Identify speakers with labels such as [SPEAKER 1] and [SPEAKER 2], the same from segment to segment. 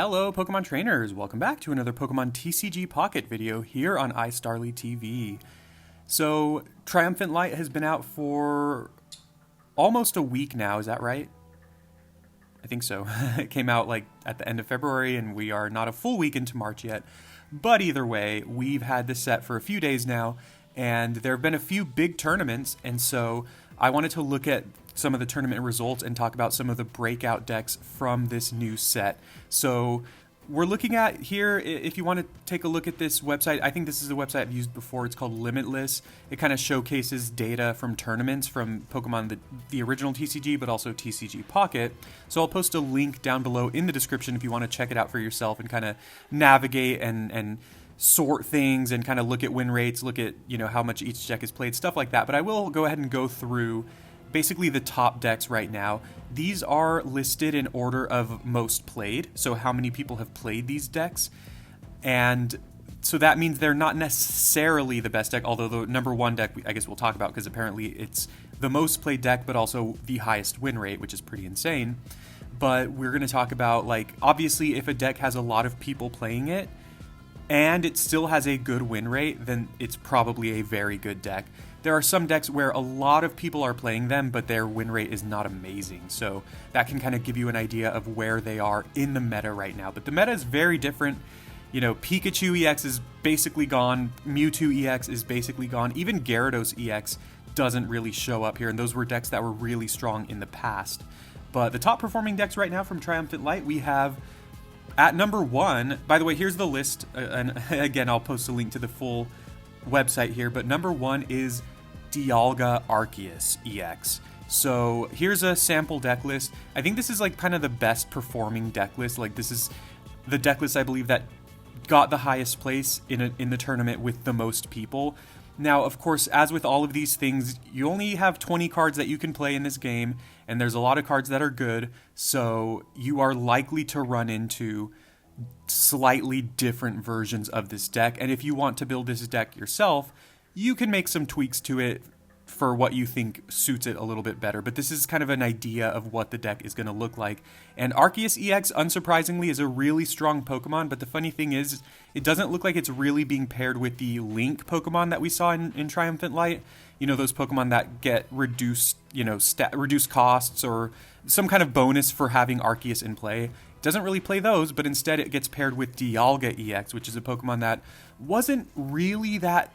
[SPEAKER 1] Hello Pokemon trainers, welcome back to another Pokemon TCG Pocket video here on iStarly TV. So Triumphant Light has been out for almost a week now, is that right? I think so. It came out like at the end of February and we are not a full week into March yet. But either way, we've had this set for a few days now and there have been a few big tournaments, and so I wanted to look at some of the tournament results and talk about some of the breakout decks from this new set. So we're looking at here, if you want to take a look at this website, I think this is a website I've used before. It's called Limitless. It kind of showcases data from tournaments from Pokemon, the original TCG, but also TCG Pocket. So I'll post a link down below in the description if you want to check it out for yourself and kind of navigate and sort things and kind of look at win rates, look at, you know, how much each deck is played, stuff like that. But I will go ahead and go through basically the top decks right now. These are listed in order of most played, so how many people have played these decks. And so that means they're not necessarily the best deck, although the number one deck I guess we'll talk about because apparently it's the most played deck but also the highest win rate, which is pretty insane. But we're going to talk about, like, obviously if a deck has a lot of people playing it and it still has a good win rate, then it's probably a very good deck. There are some decks where a lot of people are playing them, but their win rate is not amazing. So that can kind of give you an idea of where they are in the meta right now. But the meta is very different. You know, Pikachu EX is basically gone. Mewtwo EX is basically gone. Even Gyarados EX doesn't really show up here. And those were decks that were really strong in the past. But the top performing decks right now from Triumphant Light, we have at number one, by the way, here's the list. And again, I'll post a link to the full website here, but number one is Dialga Arceus EX. So here's a sample deck list. I think this is like kind of the best performing deck list. Like, this is the deck list I believe that got the highest place in the tournament with the most people. Now, of course, as with all of these things, you only have 20 cards that you can play in this game, and there's a lot of cards that are good, so you are likely to run into slightly different versions of this deck. And if you want to build this deck yourself, you can make some tweaks to it for what you think suits it a little bit better. But this is kind of an idea of what the deck is going to look like. And Arceus EX, unsurprisingly, is a really strong Pokemon, but the funny thing is, it doesn't look like it's really being paired with the Link Pokemon that we saw in Triumphant Light. You know, those Pokemon that get reduced, you know, reduced costs or some kind of bonus for having Arceus in play. Doesn't really play those, but instead it gets paired with Dialga EX, which is a Pokemon that wasn't really that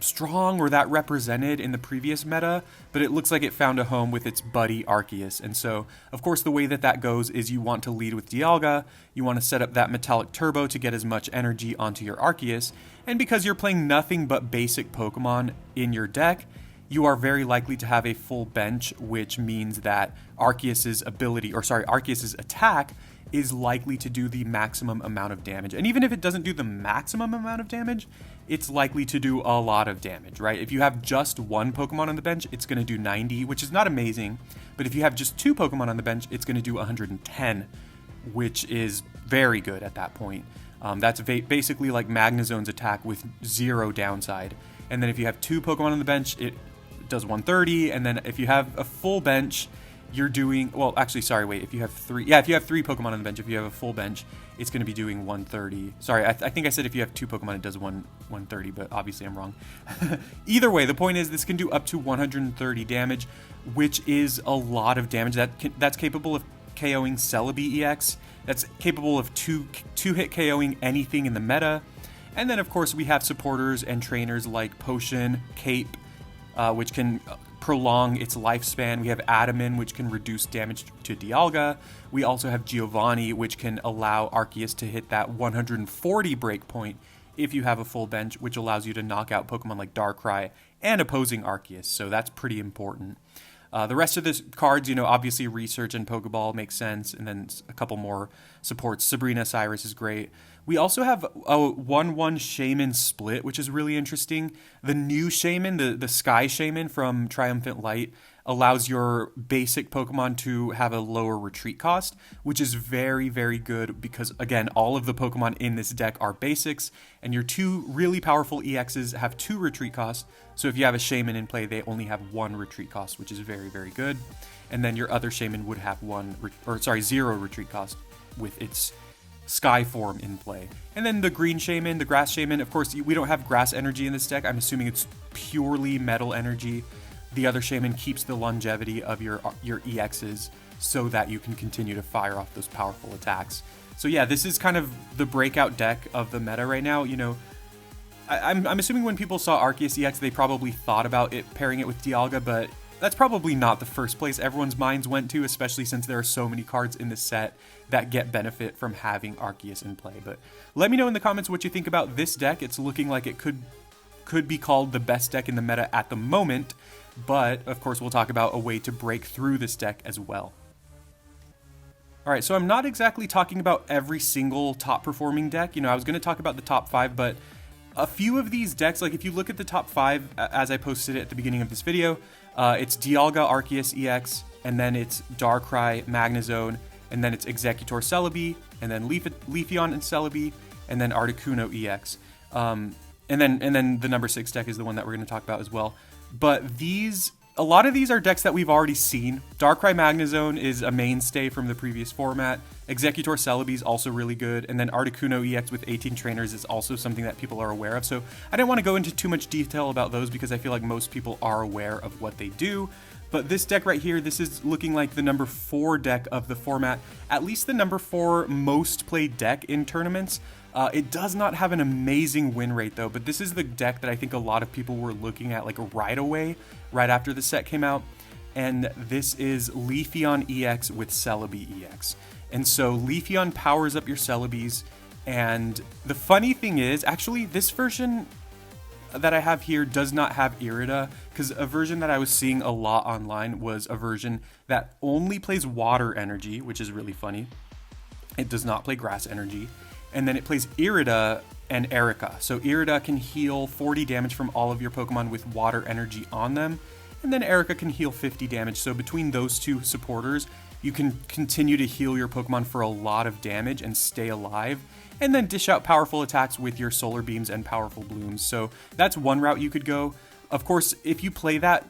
[SPEAKER 1] strong or that represented in the previous meta, but it looks like it found a home with its buddy Arceus. And so, of course, the way that that goes is you want to lead with Dialga, you want to set up that Metallic Turbo to get as much energy onto your Arceus, and because you're playing nothing but basic Pokemon in your deck, you are very likely to have a full bench, which means that Arceus's attack is likely to do the maximum amount of damage. And even if it doesn't do the maximum amount of damage, it's likely to do a lot of damage, right? If you have just one Pokemon on the bench, it's going to do 90, which is not amazing. But if you have just two Pokemon on the bench, it's going to do 110, which is very good at that point. That's basically like Magnezone's attack with zero downside. And then if you have two Pokemon on the bench, it does 130. And then if you have a full bench, you're doing, well, actually, sorry, wait, if you have three Pokemon on the bench, if you have a full bench, it's going to be doing 130. Sorry, I think I said if you have two Pokemon, it does 130, but obviously I'm wrong. Either way, the point is this can do up to 130 damage, which is a lot of damage. That's capable of KOing Celebi EX. That's capable of two-hit KOing anything in the meta. And then, of course, we have supporters and trainers like Potion, Cape, which can prolong its lifespan. We have Adaman, which can reduce damage to Dialga. We also have Giovanni, which can allow Arceus to hit that 140 breakpoint if you have a full bench, which allows you to knock out Pokemon like Darkrai and opposing Arceus. So that's pretty important. The rest of the cards, you know, obviously Research and Pokeball makes sense, and then a couple more supports. Sabrina Cyrus is great. We also have a 1-1 Shaman split, which is really interesting. The new Shaman, the Sky Shaman from Triumphant Light, allows your basic Pokemon to have a lower retreat cost, which is very, very good because, again, all of the Pokemon in this deck are basics, and your two really powerful EXs have 2 retreat costs. So if you have a Shaman in play, they only have 1 retreat cost, which is very, very good. And then your other Shaman would have 0 retreat cost with its Sky form in play. And then the green Shaman, the grass Shaman, of course, we don't have grass energy in this deck. I'm assuming it's purely metal energy. The other Shaman keeps the longevity of your EXs so that you can continue to fire off those powerful attacks. So yeah, this is kind of the breakout deck of the meta right now. You know, I'm assuming when people saw Arceus EX, they probably thought about it pairing it with Dialga, but that's probably not the first place everyone's minds went to, especially since there are so many cards in this set that get benefit from having Arceus in play. But let me know in the comments what you think about this deck. It's looking like it could be called the best deck in the meta at the moment, but of course we'll talk about a way to break through this deck as well. Alright, so I'm not exactly talking about every single top performing deck. You know, I was going to talk about the top 5, but a few of these decks, like if you look at the top 5 as I posted it at the beginning of this video, it's Dialga Arceus EX, and then it's Darkrai Magnezone, and then it's Exeggutor Celebi, and then Leafeon and Celebi, and then Articuno EX. And then the number 6 deck is the one that we're going to talk about as well. But a lot of these are decks that we've already seen. Darkrai Magnezone is a mainstay from the previous format. Exeggutor Celebi is also really good, and then Articuno EX with 18 trainers is also something that people are aware of. So I didn't want to go into too much detail about those because I feel like most people are aware of what they do. But this deck right here, this is looking like the number 4 deck of the format, at least the number 4 most played deck in tournaments. It does not have an amazing win rate though, but this is the deck that I think a lot of people were looking at like right away, right after the set came out. And this is Leafeon EX with Celebi EX. And so Leafeon powers up your Celebis. And the funny thing is, actually, this version that I have here does not have Irida, because a version that I was seeing a lot online was a version that only plays water energy, which is really funny. It does not play grass energy. And then it plays Irida and Erica. So Irida can heal 40 damage from all of your Pokemon with water energy on them. And then Erica can heal 50 damage. So between those two supporters, you can continue to heal your Pokemon for a lot of damage and stay alive. And then dish out powerful attacks with your Solar Beams and Powerful Blooms. So that's one route you could go. Of course, if you play that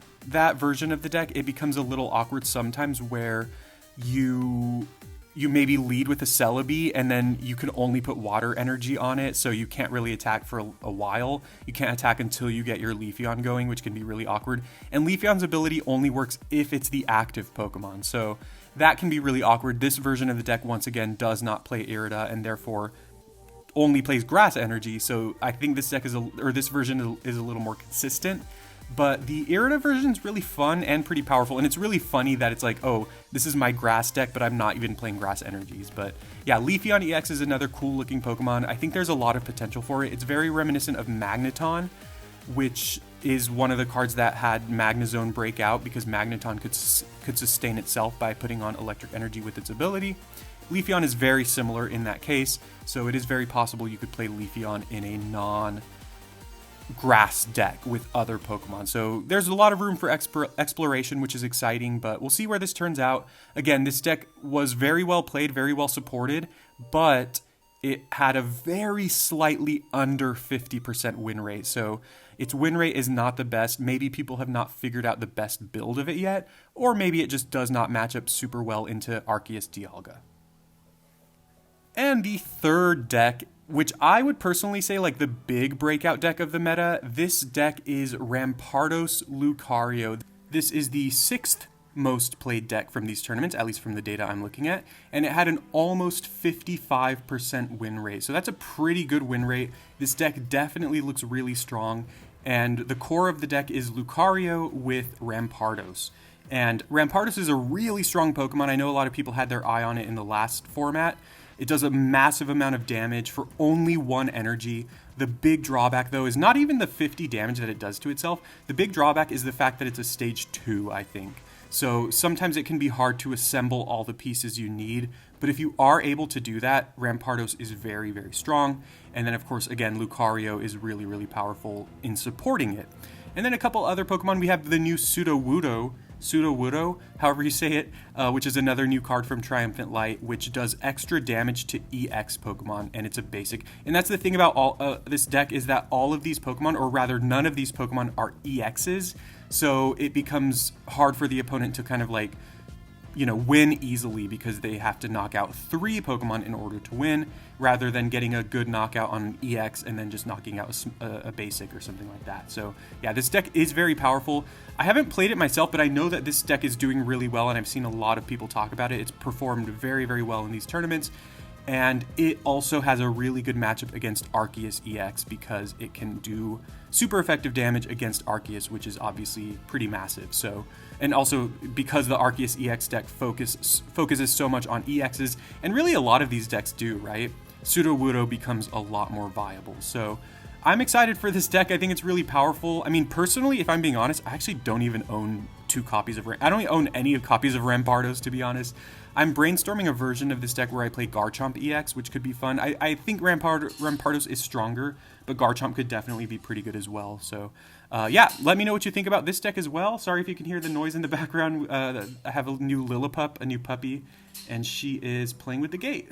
[SPEAKER 1] version of the deck, it becomes a little awkward sometimes where you maybe lead with a Celebi and then you can only put water energy on it, so you can't really attack for a while. You can't attack until you get your Leafeon going, which can be really awkward. And Leafeon's ability only works if it's the active Pokemon, so that can be really awkward. This version of the deck, once again, does not play Irida and therefore only plays grass energy, so I think this deck this version is a little more consistent. But the Irida version is really fun and pretty powerful, and it's really funny that it's like, oh, this is my grass deck, but I'm not even playing grass energies. But yeah, Leafeon EX is another cool looking Pokemon. I think there's a lot of potential for it. It's very reminiscent of Magneton, which is one of the cards that had Magnezone break out because Magneton could sustain itself by putting on electric energy with its ability. Leafeon is very similar in that case, so it is very possible you could play Leafeon in a non-grass deck with other Pokemon. So there's a lot of room for exploration, which is exciting, but we'll see where this turns out. Again, this deck was very well played, very well supported, but it had a very slightly under 50% win rate. So its win rate is not the best. Maybe people have not figured out the best build of it yet, or maybe it just does not match up super well into Arceus Dialga. And the third deck, which I would personally say like the big breakout deck of the meta, this deck is Rampardos Lucario. This is the 6th most played deck from these tournaments, at least from the data I'm looking at, and it had an almost 55% win rate. So that's a pretty good win rate. This deck definitely looks really strong, and the core of the deck is Lucario with Rampardos. And Rampardos is a really strong Pokemon. I know a lot of people had their eye on it in the last format. It does a massive amount of damage for only 1 energy. The big drawback, though, is not even the 50 damage that it does to itself. The big drawback is the fact that it's a stage 2, I think. So sometimes it can be hard to assemble all the pieces you need. But if you are able to do that, Rampardos is very, very strong. And then, of course, again, Lucario is really, really powerful in supporting it. And then a couple other Pokemon. We have the new Sudowoodo, however you say it, which is another new card from Triumphant Light, which does extra damage to EX Pokemon, and it's a basic. And that's the thing about this deck, is that all of these Pokemon, or rather none of these Pokemon, are EXs, so it becomes hard for the opponent to kind of like win easily because they have to knock out 3 Pokemon in order to win, rather than getting a good knockout on an EX and then just knocking out a basic or something like that. So yeah, this deck is very powerful. I haven't played it myself, but I know that this deck is doing really well, and I've seen a lot of people talk about it. It's performed very, very well in these tournaments, and it also has a really good matchup against Arceus EX because it can do super effective damage against Arceus, which is obviously pretty massive. So, and also because the Arceus EX deck focuses so much on EXs, and really a lot of these decks do, right? Sudowoodo becomes a lot more viable. So I'm excited for this deck. I think it's really powerful. I mean, personally, if I'm being honest, I actually don't even own 2 copies of I don't own any copies of Rampardos, to be honest. I'm brainstorming a version of this deck where I play Garchomp EX, which could be fun. I think Rampardos is stronger, but Garchomp could definitely be pretty good as well. So yeah, let me know what you think about this deck as well. Sorry if you can hear the noise in the background. I have a new Lillipup, a new puppy, and she is playing with the gate.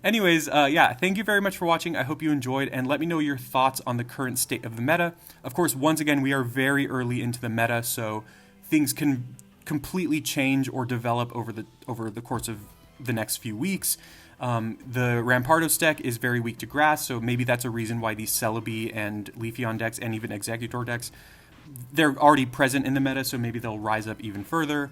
[SPEAKER 1] Anyways, yeah, thank you very much for watching. I hope you enjoyed, and let me know your thoughts on the current state of the meta. Of course, once again, we are very early into the meta, so things can completely change or develop over the course of the next few weeks. The Rampardos deck is very weak to grass, so maybe that's a reason why these Celebi and Leafeon decks and even Executor decks, they're already present in the meta, so maybe they'll rise up even further.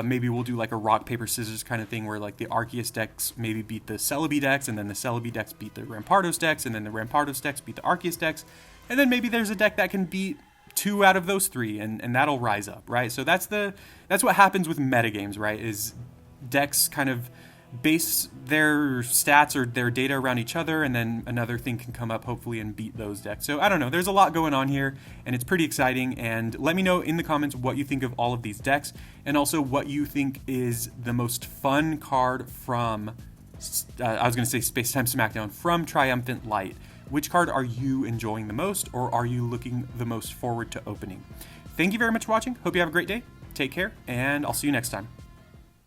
[SPEAKER 1] Maybe we'll do like a rock, paper, scissors kind of thing where like the Arceus decks maybe beat the Celebi decks, and then the Celebi decks beat the Rampardos decks, and then the Rampardos decks beat the Arceus decks, and then maybe there's a deck that can beat 2 out of those 3, and that'll rise up, right? So that's what happens with metagames, right? Is decks kind of base their stats or their data around each other, and then another thing can come up hopefully and beat those decks. So I don't know, there's a lot going on here, and it's pretty exciting. And let me know in the comments what you think of all of these decks, and also what you think is the most fun card from I was going to say Space-Time Smackdown, from Triumphant Light. Which card are you enjoying the most, or are you looking the most forward to opening? Thank you very much for watching. Hope you have a great day. Take care, and I'll see you next time.